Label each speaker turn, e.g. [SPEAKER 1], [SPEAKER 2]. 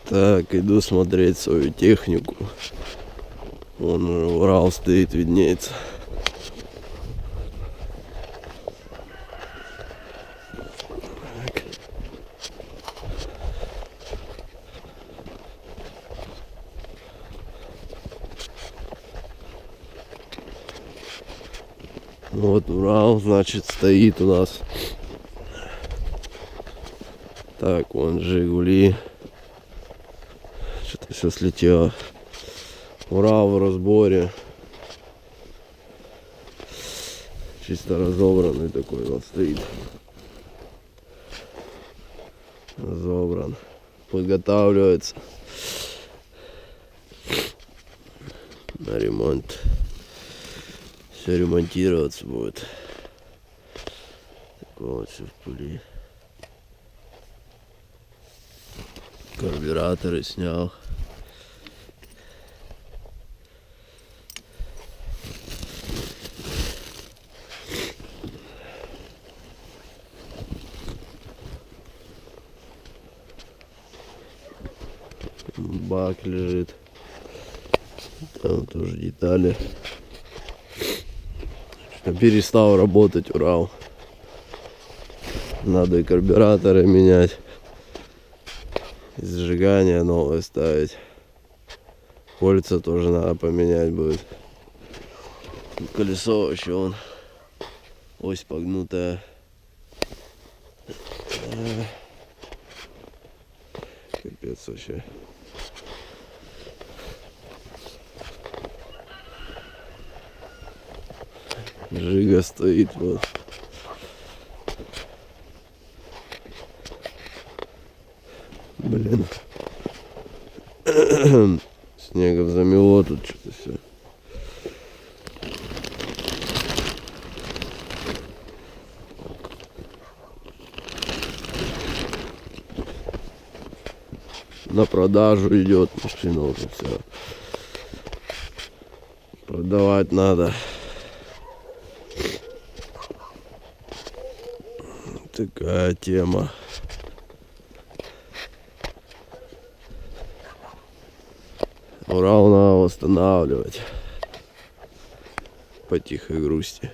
[SPEAKER 1] Так, иду смотреть свою технику. Вон Урал стоит, виднеется. Так. Вот Урал, значит, стоит у нас. Так, вон Жигули. Что-то все слетело. Урал в разборе. Чисто разобранный такой вот стоит. Разобран. Подготавливается на ремонт. Все ремонтироваться будет. Такое вот все в пыли. Карбюраторы снял. Бак лежит. Там тоже детали. Перестал работать Урал. Надо и карбюраторы менять. И зажигание новое ставить. Кольца тоже надо поменять будет. Колесо вообще вон. Ось погнутая. Капец вообще. Жига стоит вот. Блин. Снегом замело тут что-то все. На продажу идет машина уже все. Продавать надо. Такая тема. Урал надо восстанавливать по тихой грусти.